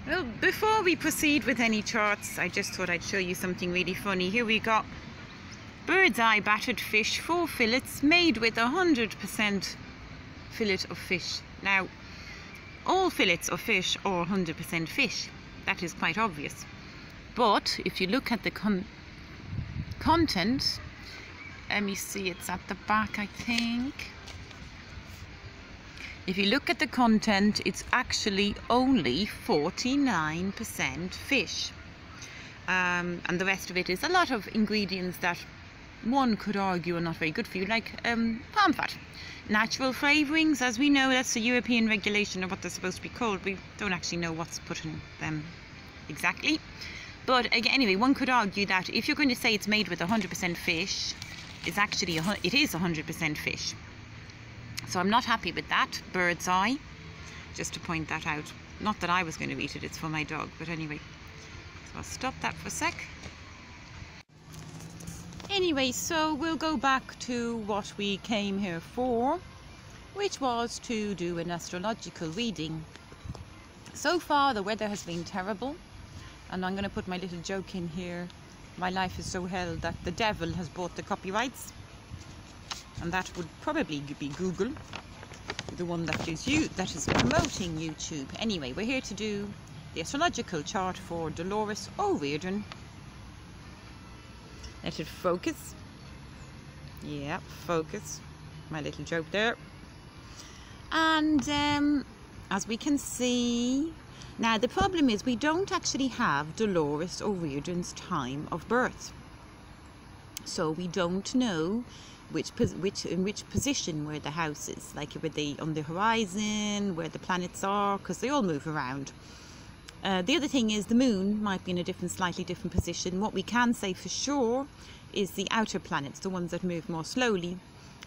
Well, before we proceed with any charts, I just thought I'd show you something really funny. Here we got bird's eye battered fish, 4 fillets, made with 100% fillet of fish. Now, all fillets of fish are 100% fish. That is quite obvious. But if you look at the content, let me see, it's at the back, I think. If you look at the content, it's actually only 49% fish. And the rest of it is a lot of ingredients that one could argue are not very good for you, like palm fat. Natural flavourings, as we know, that's the European regulation of what they're supposed to be called. We don't actually know what's put in them exactly. But again, anyway, one could argue that if you're going to say it's made with 100% fish, it is 100% fish. So I'm not happy with that, bird's eye, just to point that out. Not that I was going to eat it, it's for my dog, but anyway. So I'll stop that for a sec. Anyway, so we'll go back to what we came here for, which was to do an astrological reading. So far the weather has been terrible, and I'm going to put my little joke in here. My life is so hell that the devil has bought the copyrights, and that would probably be Google, the one that is promoting YouTube. Anyway, we're here to do the astrological chart for Dolores O'Riordan. Let it focus. Yeah, focus. My little joke there. And as we can see, now the problem is we don't actually have Dolores O'Riordan's time of birth. So we don't know in which position where the house is, like were they on the horizon, where the planets are, because they all move around. The other thing is the moon might be in a slightly different position. What we can say for sure is the outer planets, the ones that move more slowly,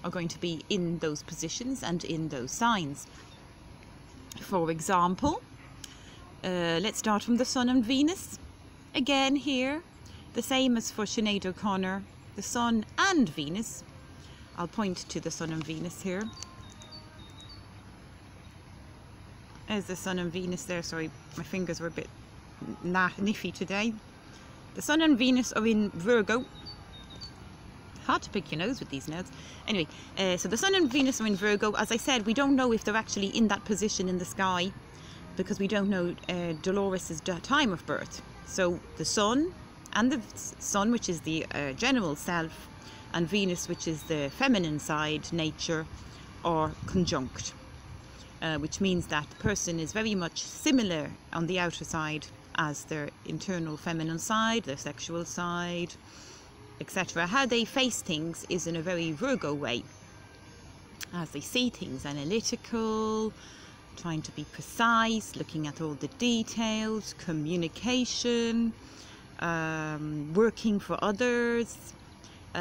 are going to be in those positions and in those signs. For example, let's start from the Sun and Venus. Again here, the same as for Sinead O'Connor, the Sun and Venus. I'll point to the Sun and Venus here. There's the Sun and Venus there. Sorry, my fingers were a bit niffy today. The Sun and Venus are in Virgo. Hard to pick your nose with these nodes. Anyway, so the Sun and Venus are in Virgo. As I said, we don't know if they're actually in that position in the sky, because we don't know Dolores' time of birth. So the Sun and the Sun, which is the general self, and Venus, which is the feminine side, nature, are conjunct. Which means that the person is very much similar on the outer side as their internal feminine side, their sexual side, etc. How they face things is in a very Virgo way, as they see things, analytical, trying to be precise, looking at all the details, communication, working for others. They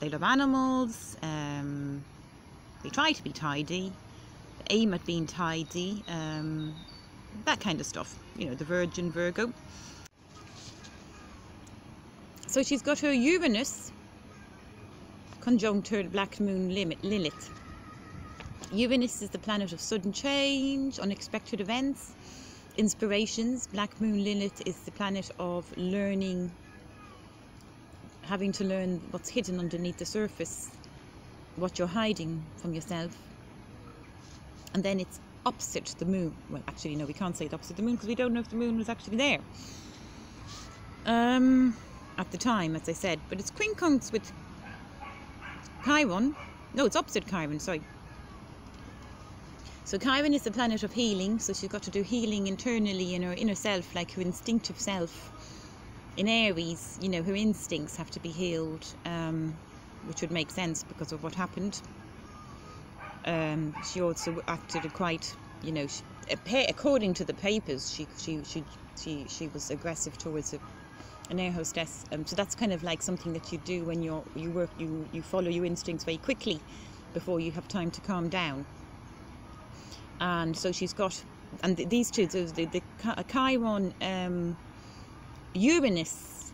love animals. They try to be tidy, aim at being tidy, that kind of stuff, you know, the Virgin Virgo. So she's got her Uranus conjunct her black moon Lilith. Uranus is the planet of sudden change, unexpected events, inspirations. Black moon Lilith is the planet of learning, having to learn what's hidden underneath the surface, what you're hiding from yourself. And then it's opposite the moon. Well, actually no, we can't say it's opposite the moon because we don't know if the moon was actually there at the time, as I said. But it's quincunx with Chiron. No, it's opposite Chiron, sorry. So Chiron is the planet of healing, so she's got to do healing internally in her inner self, like her instinctive self. In Aries, you know, her instincts have to be healed, which would make sense because of what happened. She also acted quite, you know, according to the papers, she was aggressive towards an air hostess. So that's kind of like something that you do when you follow your instincts very quickly before you have time to calm down. And so she's got, and these two, so the Chiron Uranus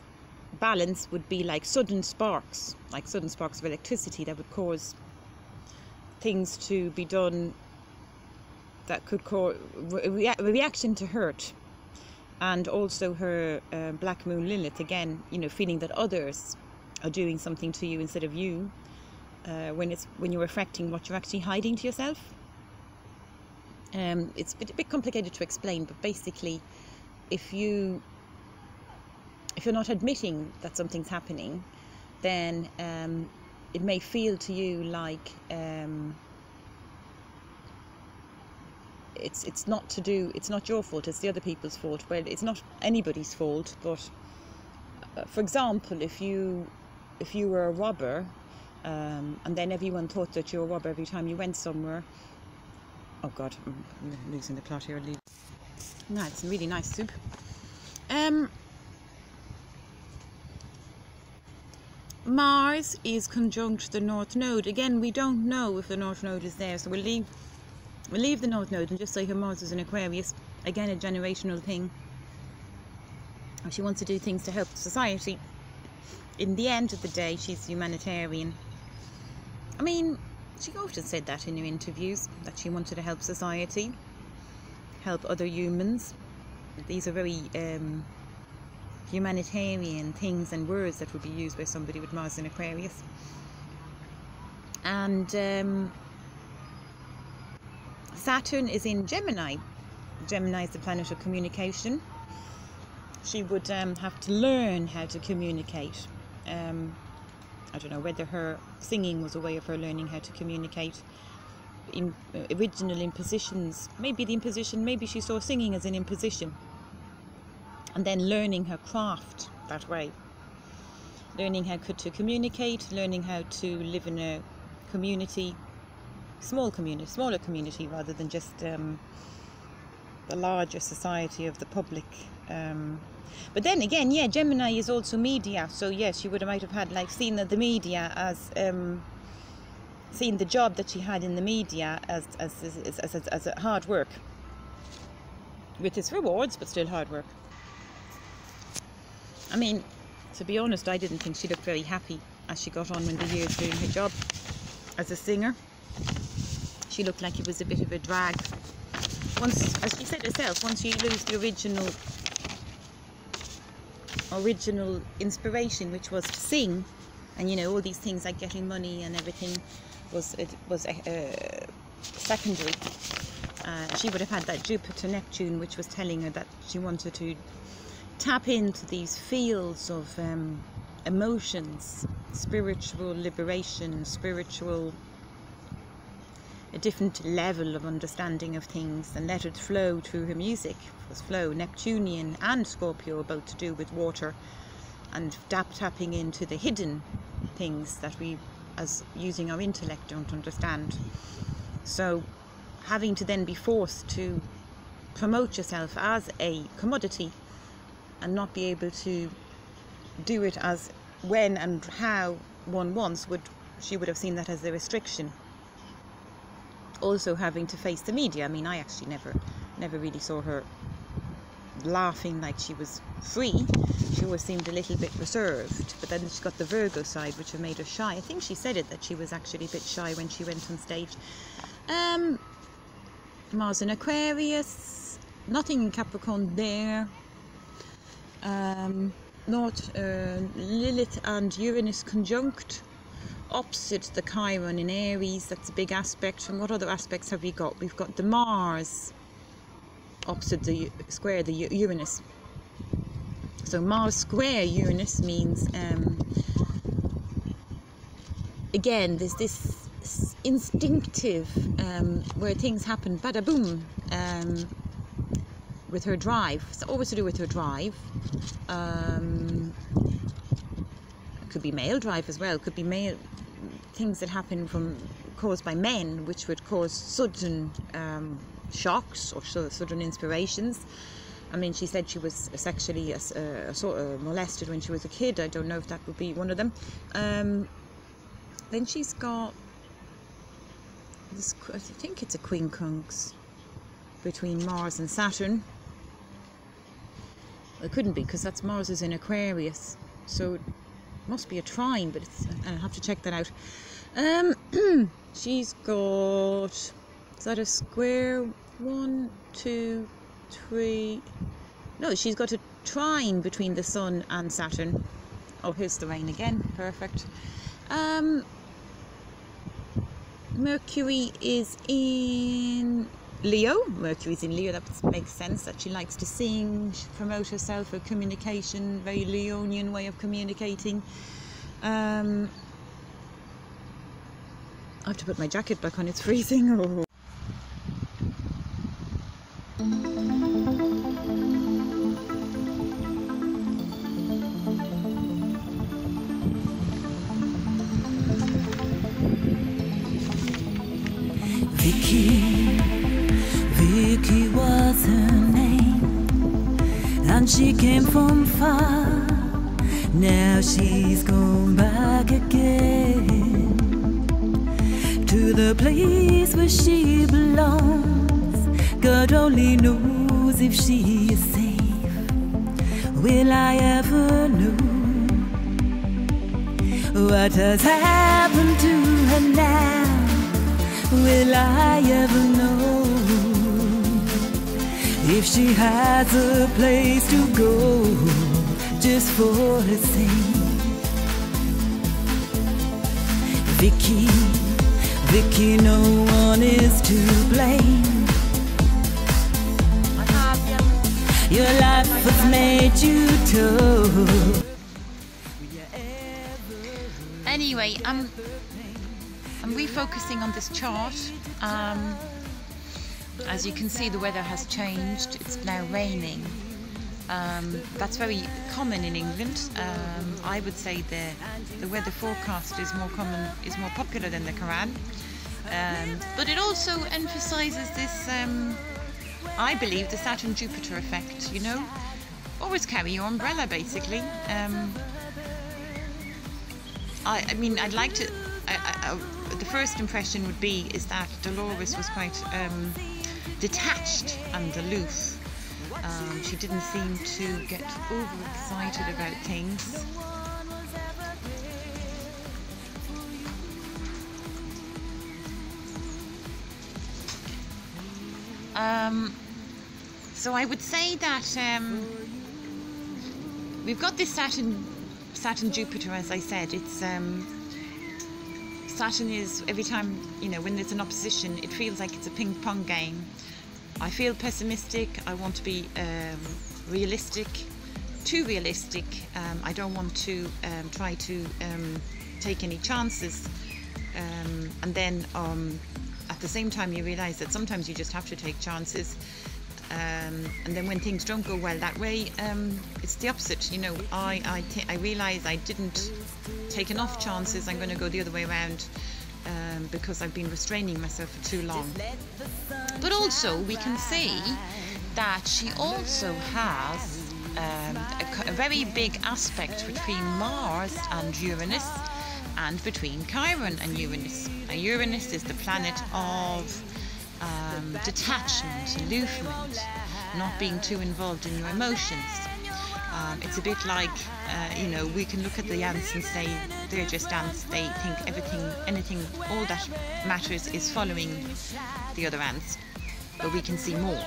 balance would be like sudden sparks of electricity that would cause things to be done that could cause a reaction to hurt. And also her black moon Lilith, again, you know, feeling that others are doing something to you instead of you, when you're reflecting what you're actually hiding to yourself. It's a bit complicated to explain, but basically, if you're not admitting that something's happening, then it may feel to you like it's not your fault, it's the other people's fault. Well, it's not anybody's fault, but for example, if you were a robber, and then everyone thought that you were a robber every time you went somewhere. Oh God, I'm losing the plot here. No, it's really nice soup. Mars is conjunct the North Node. Again, we don't know if the North Node is there, so we'll leave the North Node and just say her Mars is in Aquarius. Again, a generational thing. She wants to do things to help society. In the end of the day, she's humanitarian. I mean, she often said that in her interviews, that she wanted to help society, help other humans. These are very humanitarian things and words that would be used by somebody with Mars in Aquarius. And Saturn is in Gemini. Gemini is the planet of communication. She would have to learn how to communicate. I don't know whether her singing was a way of her learning how to communicate. Original impositions, maybe the imposition, maybe she saw singing as an imposition, and then learning her craft that way. Learning how to communicate, learning how to live in a community, smaller community rather than just the larger society of the public. But then again, yeah, Gemini is also media, so yes, she might have had, like, seen the media as seen the job that she had in the media as a hard work, with its rewards, but still hard work. I mean, to be honest, I didn't think she looked very happy as she got on in the years doing her job as a singer. She looked like it was a bit of a drag. Once, as she said herself, once you lose the original inspiration, which was to sing, and you know, all these things like getting money and everything was secondary. She would have had that Jupiter Neptune, which was telling her that she wanted to tap into these fields of emotions, spiritual liberation, a different level of understanding of things, and let it flow through her music. It was flow, Neptunian and Scorpio, about to do with water, and tapping into the hidden things that we, as using our intellect, don't understand. So having to then be forced to promote yourself as a commodity and not be able to do it as when and how one wants, she would have seen that as a restriction. Also having to face the media. I mean, I actually never really saw her laughing like she was free. She always seemed a little bit reserved, but then she got the Virgo side, which made her shy. I think she said it, that she was actually a bit shy when she went on stage. Mars in Aquarius, nothing in Capricorn there. Lilith and Uranus conjunct, opposite the Chiron in Aries. That's a big aspect. And what other aspects have we got? We've got the Mars opposite the square, the Uranus. So Mars square Uranus means again, there's this instinctive where things happen, bada boom, with her drive. It's always to do with her drive. It could be male drive as well. It could be male things that happen caused by men, which would cause sudden shocks or sudden inspirations. I mean, she said she was sexually molested when she was a kid. I don't know if that would be one of them. Then she's got this, I think it's a quincunx between Mars and Saturn. Well, it couldn't be, because that's Mars is in Aquarius, so it must be a trine, but I'll have to check that out. She's got, is that a square 1, 2, 3. No, she's got a trine between the Sun and Saturn. Oh, here's the rain again. Perfect. Mercury is in Leo. Mercury's in Leo. That makes sense that she likes to sing, promote herself, her communication, very Leonian way of communicating. I have to put my jacket back on, it's freezing. Oh. Vicky was her name, and she came from far. Now she's gone back again to the place where she belongs. God only knows if she is safe. Will I ever know what has happened to her now? Will I ever know if she has a place to go just for her sake? Vicky, no one is to blame. Your life has made you tough. Anyway, I'm refocusing on this chart. As you can see, the weather has changed. It's now raining. That's very common in England. I would say the weather forecast is more popular than the Quran. But it also emphasizes this, I believe, the Saturn-Jupiter effect, you know? Always carry your umbrella, basically. I mean, I'd like to... the first impression would be is that Dolores was quite detached and aloof. She didn't seem to get overexcited about things. So I would say that we've got this Saturn-Jupiter, as I said. It's Saturn is, every time, you know, when there's an opposition, it feels like it's a ping-pong game. I feel pessimistic. I want to be realistic, too realistic. I don't want to try to take any chances. And then at the same time, you realize that sometimes you just have to take chances. And then when things don't go well that way, it's the opposite. You know, I realize I didn't take enough chances. I'm going to go the other way around because I've been restraining myself for too long. But also we can see that she also has a very big aspect between Mars and Uranus, and between Chiron and Uranus. Now, Uranus is the planet of detachment, aloofment, not being too involved in your emotions. It's a bit like, you know, we can look at the ants and say they're just ants. They think anything, all that matters is following the other ants. But we can see more.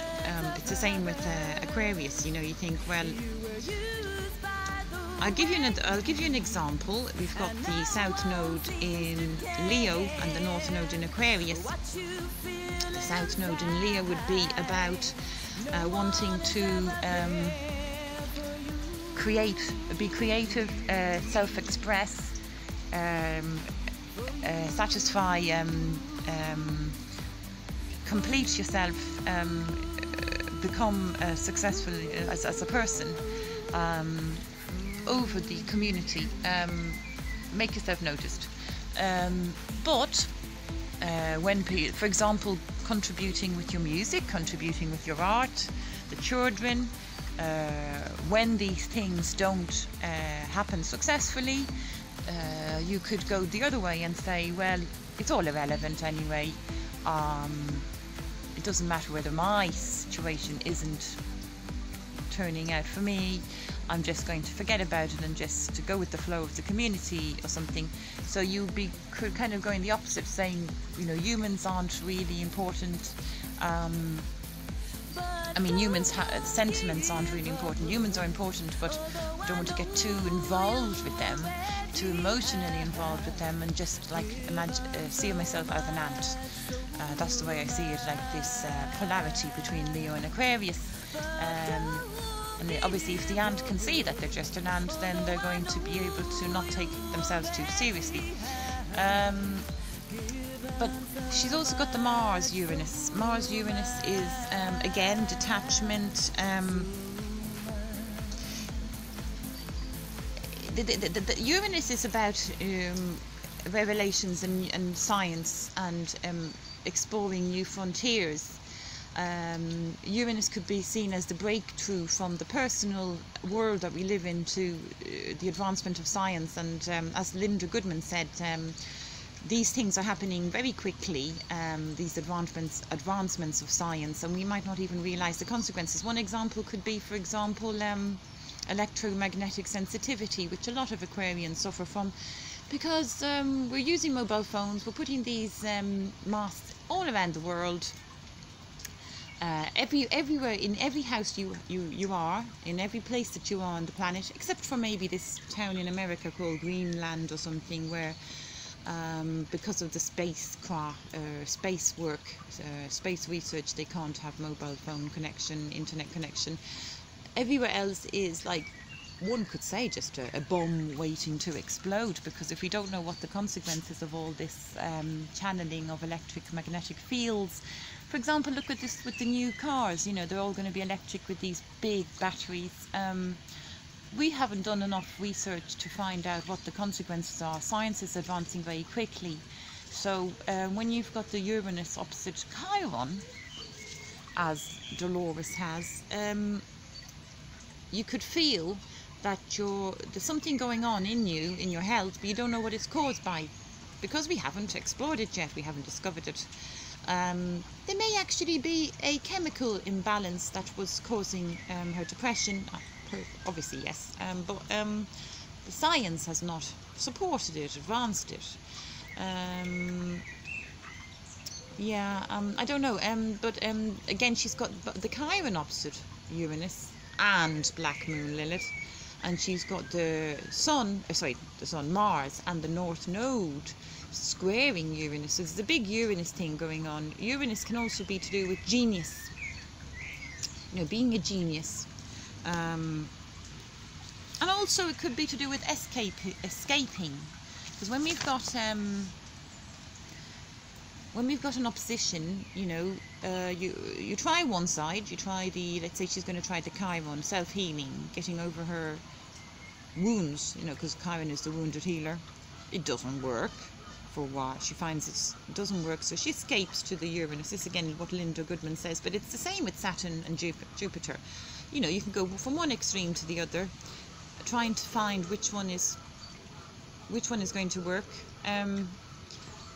It's the same with Aquarius. You know, you think, well, I'll give you an example. We've got the South Node in Leo and the North Node in Aquarius. The South Node in Leo would be about wanting to be creative, self-express, satisfy, complete yourself, become successful as a person. Over the community, make yourself noticed. But when, for example, contributing with your music, contributing with your art, the children, when these things don't happen successfully, you could go the other way and say, well, it's all irrelevant anyway. It doesn't matter whether my situation isn't turning out for me. I'm just going to forget about it and just to go with the flow of the community or something. So you could kind of go in the opposite, saying, you know, humans aren't really important. I mean, sentiments aren't really important. Humans are important, but I don't want to get too involved with them, too emotionally involved with them, and just like see myself as an ant. That's the way I see it, like this polarity between Leo and Aquarius. And obviously, if the ant can see that they're just an ant, then they're going to be able to not take themselves too seriously. But she's also got the Mars-Uranus. Mars-Uranus is, again, detachment. The Uranus is about revelations and science and exploring new frontiers. Uranus could be seen as the breakthrough from the personal world that we live in to the advancement of science. And as Linda Goodman said, these things are happening very quickly, these advancements of science, and we might not even realize the consequences. One example could be, for example, electromagnetic sensitivity, which a lot of Aquarians suffer from, because we're using mobile phones, we're putting these masts all around the world, everywhere, in every house you are, in every place that you are on the planet, except for maybe this town in America called Greenland or something, where because of the spacecraft, space work, space research, they can't have mobile phone connection, internet connection. Everywhere else is, like, one could say, just a bomb waiting to explode, because if we don't know what the consequences of all this channeling of electric magnetic fields, for example, look at this with the new cars, you know, they're all going to be electric with these big batteries. We haven't done enough research to find out what the consequences are. Science is advancing very quickly. So when you've got the Uranus opposite Chiron, as Dolores has, you could feel that there's something going on in you, in your health, but you don't know what it's caused by, because we haven't explored it yet, we haven't discovered it. There may actually be a chemical imbalance that was causing her depression. Obviously, yes, but the science has not supported it, advanced it. I don't know, but again, she's got the Chiron opposite Uranus and Black Moon Lilith, and she's got the Sun, Mars, and the North Node squaring Uranus. So there's a big Uranus thing going on. Uranus can also be to do with genius, you know, being a genius. And also it could be to do with escaping, because when we've got an opposition, you know, you try one side, you try let's say she's going to try the Chiron, self-healing, getting over her wounds, you know, because Chiron is the wounded healer. It doesn't work for a while. She finds it doesn't work, so she escapes to the Uranus. This again what Linda Goodman says, but it's the same with Saturn and Jupiter. You know, you can go from one extreme to the other, trying to find which one is going to work.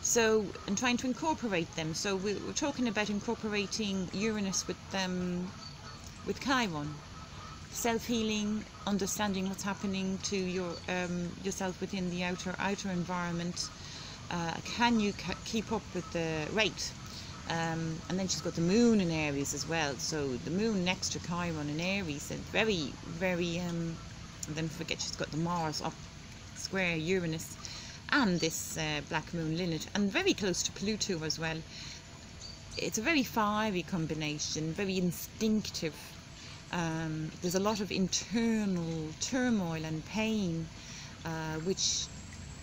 So, and trying to incorporate them. So we're talking about incorporating Uranus with Chiron, self-healing, understanding what's happening to yourself within the outer environment. Can you keep up with the rate? And then she's got the moon in Aries as well, so the moon next to Chiron in Aries, and very, very, and then forget she's got the Mars up square Uranus, and this Black Moon Lilith, and very close to Pluto as well. It's a very fiery combination, very instinctive. There's a lot of internal turmoil and pain, which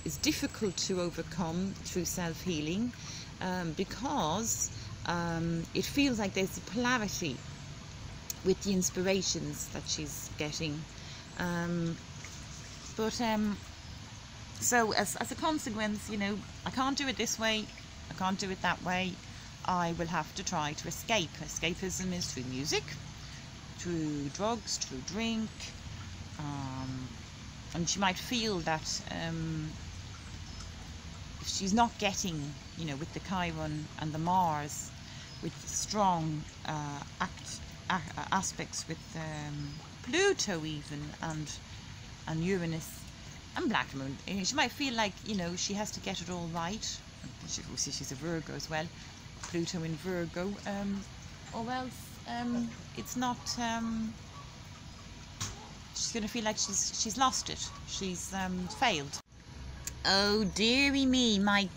is difficult to overcome through self-healing. Because it feels like there's a polarity with the inspirations that she's getting. So as a consequence, you know, I can't do it this way, I can't do it that way, I will have to try to escape. Escapism is through music, through drugs, through drink, and she might feel that if she's not getting, you know, with the Chiron and the Mars, with strong aspects with Pluto even, and Uranus and Black Moon, she might feel like, you know, she has to get it all right. She's a Virgo as well, Pluto in Virgo, or else it's not, she's going to feel like she's lost it. She's failed. Oh dearie me, my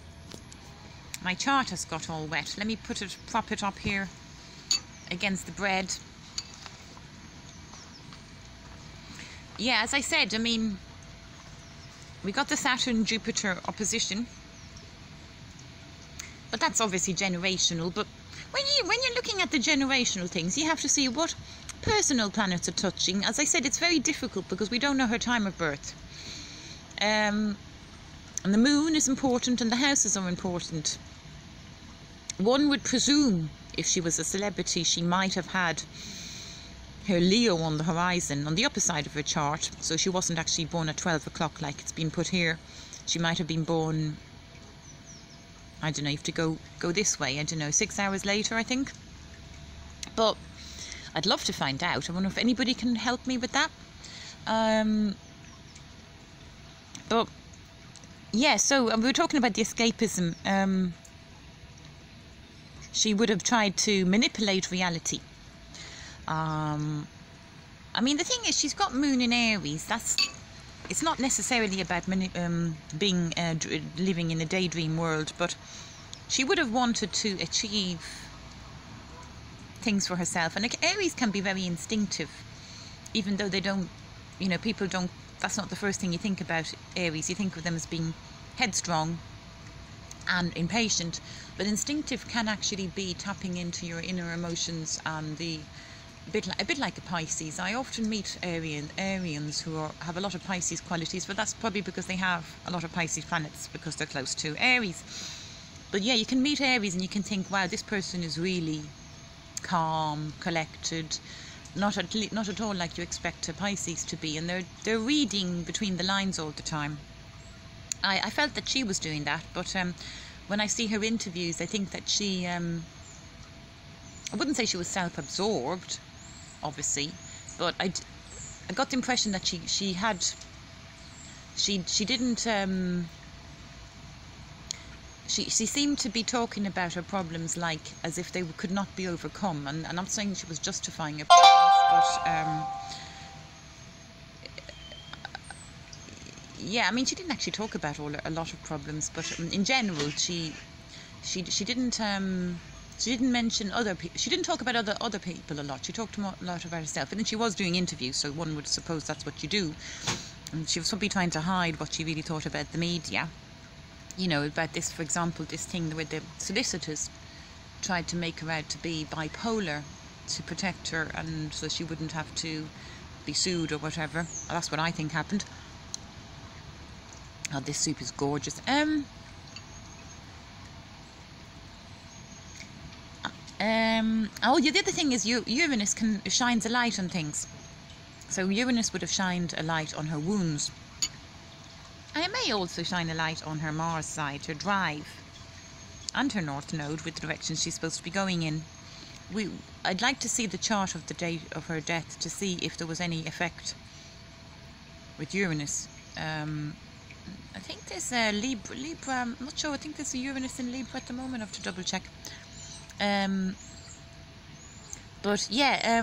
chart has got all wet. Let me prop it up here against the bread. Yeah, as I said, I mean, we got the Saturn-Jupiter opposition, but that's obviously generational. But when you're looking at the generational things, you have to see what personal planets are touching. As I said, it's very difficult because we don't know her time of birth. And the moon is important and the houses are important. One would presume if she was a celebrity, she might have had her Leo on the horizon on the upper side of her chart, so she wasn't actually born at 12 o'clock like it's been put here. She might have been born, I don't know, you have to go this way, I don't know, 6 hours later, I think. But I'd love to find out. I wonder if anybody can help me with that. But yeah, so we were talking about the escapism. She would have tried to manipulate reality. I mean, the thing is, she's got moon in Aries. It's not necessarily about living in a daydream world, but she would have wanted to achieve things for herself. And like, Aries can be very instinctive, even though they don't, you know, people don't, that's not the first thing you think about Aries. You think of them as being headstrong and impatient, but instinctive can actually be tapping into your inner emotions and a bit like a Pisces. I often meet Arians who have a lot of Pisces qualities, but that's probably because they have a lot of Pisces planets because they're close to Aries. But yeah, you can meet Aries and you can think, wow, this person is really calm, collected, not at all like you expect a Pisces to be, and they're reading between the lines all the time. I felt that she was doing that, but when I see her interviews, I think that she, I wouldn't say she was self-absorbed, obviously, but I got the impression that she didn't, she seemed to be talking about her problems like as if they could not be overcome, and I'm not saying she was justifying her problems, but yeah, I mean, she didn't actually talk about a lot of problems, but in general, she didn't mention other people. She didn't talk about other people a lot. She talked a lot about herself, and then she was doing interviews, so one would suppose that's what you do. And she was probably trying to hide what she really thought about the media. You know, about this, for example, this thing where the solicitors tried to make her out to be bipolar to protect her, and so she wouldn't have to be sued or whatever. That's what I think happened. Oh, this soup is gorgeous. Oh, yeah, the other thing is Uranus shines a light on things. So Uranus would have shined a light on her wounds. And it may also shine a light on her Mars side, her drive, and her North Node with the direction she's supposed to be going in. I'd like to see the chart of the date of her death to see if there was any effect with Uranus. I think there's a Libra, I'm not sure, I think there's a Uranus in Libra at the moment. I have to double check. But yeah,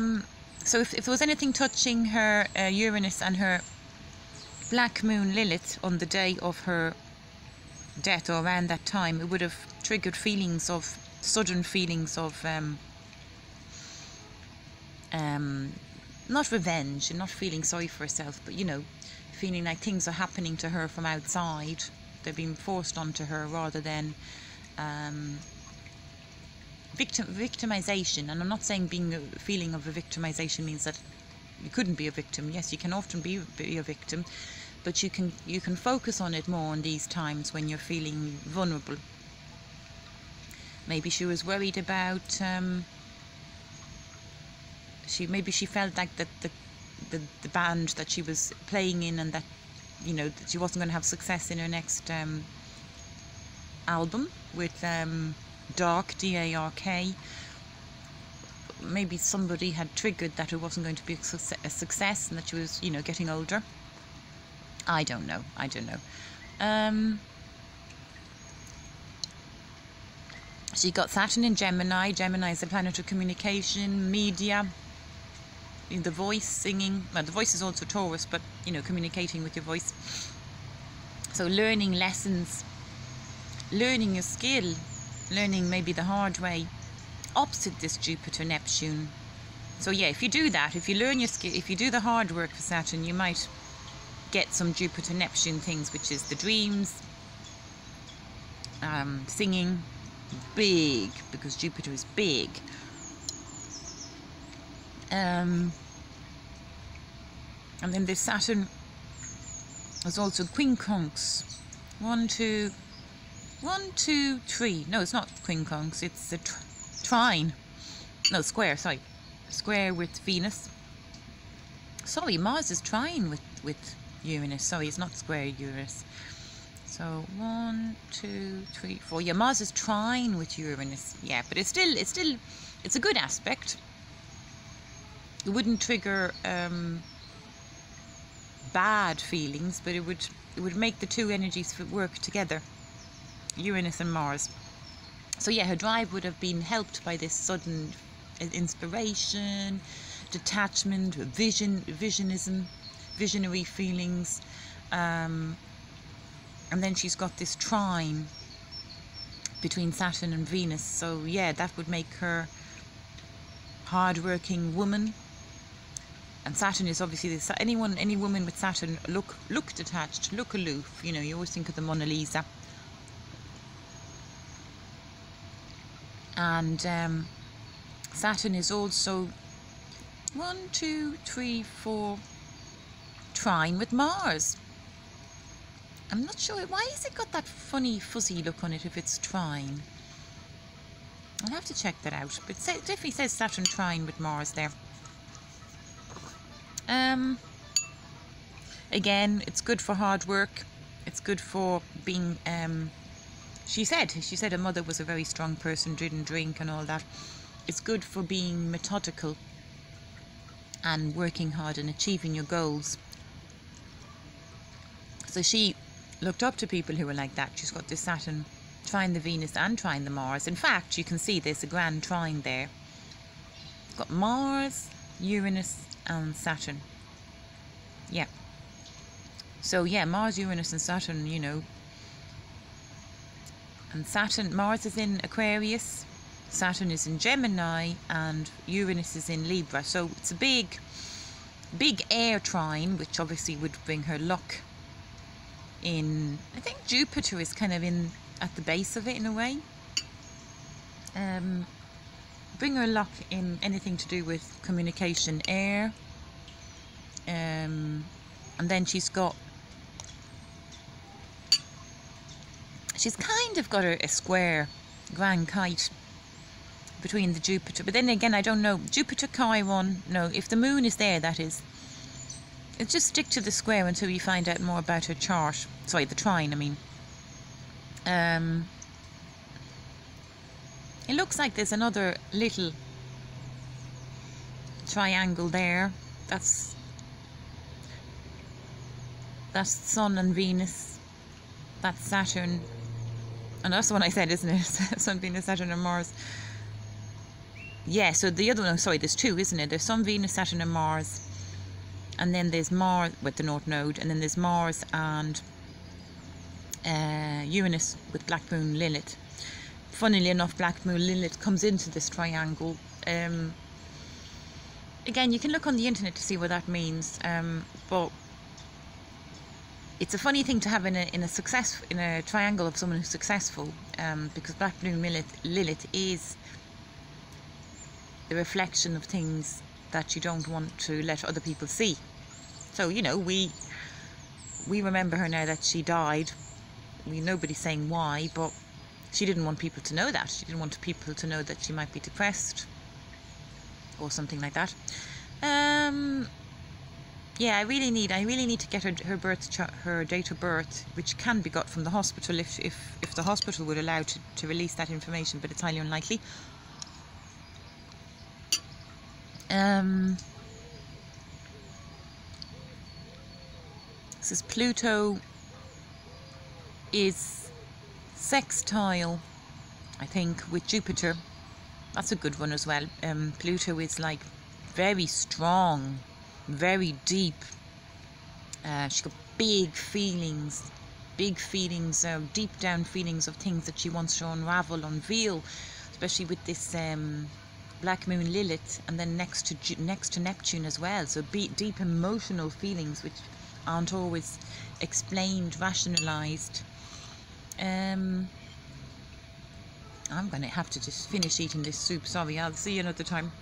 so if there was anything touching her Uranus and her black moon Lilith on the day of her death or around that time, it would have triggered sudden feelings of not revenge and not feeling sorry for herself, but, you know, feeling like things are happening to her from outside. They're being forced onto her rather than victimization. And I'm not saying being a feeling of a victimization means that you couldn't be a victim. Yes, you can often be a victim, but you can focus on it more in these times when you're feeling vulnerable. Maybe she was worried about maybe she felt like that the band that she was playing in, and that, you know, that she wasn't going to have success in her next album with Dark, D-A-R-K. Maybe somebody had triggered that it wasn't going to be a success, and that she was, you know, getting older. I don't know. So you got Saturn in Gemini. Gemini is the planet of communication, media, in the voice, singing. Well, the voice is also Taurus, but you know, communicating with your voice. So learning lessons, learning a skill, learning maybe the hard way, opposite this Jupiter, Neptune. So yeah, if you do that, if you learn your skill, if you do the hard work for Saturn, you might get some Jupiter, Neptune things, which is the dreams, singing, big, because Jupiter is big. And then there's Saturn. There's also quincunx. 1, 2, 3. No, it's not quincunx. It's a trine. No, square. Sorry, square with Venus. Sorry, Mars is trine with Uranus. Sorry, it's not square Uranus. So 1, 2, 3, 4. Yeah, Mars is trine with Uranus. Yeah, but it's a good aspect. It wouldn't trigger bad feelings, but it would make the two energies work together, Uranus and Mars. So yeah, her drive would have been helped by this sudden inspiration, detachment, visionism, visionary feelings. And then she's got this trine between Saturn and Venus. So yeah, that would make her hard-working woman. And Saturn is obviously this. Any woman with Saturn look detached, look aloof. You know, you always think of the Mona Lisa. And Saturn is also 1, 2, 3, 4 trine with Mars. I'm not sure why has it got that funny fuzzy look on it if it's trine. I'll have to check that out. But it definitely says Saturn trine with Mars there. Again, it's good for hard work. It's good for being. She said her mother was a very strong person, didn't drink and all that. It's good for being methodical and working hard and achieving your goals. So she looked up to people who were like that. She's got this Saturn trine the Venus and trine the Mars. In fact, you can see there's a grand trine there. It's got Mars, Uranus and Saturn. Yeah. So yeah, Mars, Uranus and Saturn, you know. And Saturn, Mars is in Aquarius, Saturn is in Gemini and Uranus is in Libra. So it's a big air trine, which obviously would bring her luck in. I think Jupiter is kind of in at the base of it in a way. Bring her luck in anything to do with communication, air. And then she's kind of got a square grand kite between the Jupiter, but then again I don't know, Jupiter, Chiron, no, if the moon is there, that is, it's just stick to the square until you find out more about her chart. Sorry, the trine, I mean. It looks like there's another little triangle there. That's Sun and Venus. That's Saturn. And that's the one I said, isn't it? Sun, Venus, Saturn and Mars. Yeah, so the other one, sorry, there's two, isn't it? There's Sun, Venus, Saturn and Mars. And then there's Mars with the North Node. And then there's Mars and Uranus with Black Moon, Lilith. Funnily enough, Black Moon, Lilith comes into this triangle. Again, you can look on the internet to see what that means. But it's a funny thing to have in a triangle of someone who's successful, because Black Moon Lilith is the reflection of things that you don't want to let other people see. So, you know, we remember her now that she died. Nobody's saying why, but she didn't want people to know that. She didn't want people to know that she might be depressed or something like that. Yeah, I really need to get her date of birth, which can be got from the hospital if the hospital would allow to release that information, but it's highly unlikely. This is Pluto is sextile I think with Jupiter, that's a good one as well. Pluto is like very strong, very deep. She's got big feelings, deep down feelings of things that she wants to unveil, especially with this black moon Lilith, and then next to Neptune as well. So deep emotional feelings which aren't always explained, rationalized. I'm going to have to just finish eating this soup. Sorry, I'll see you another time.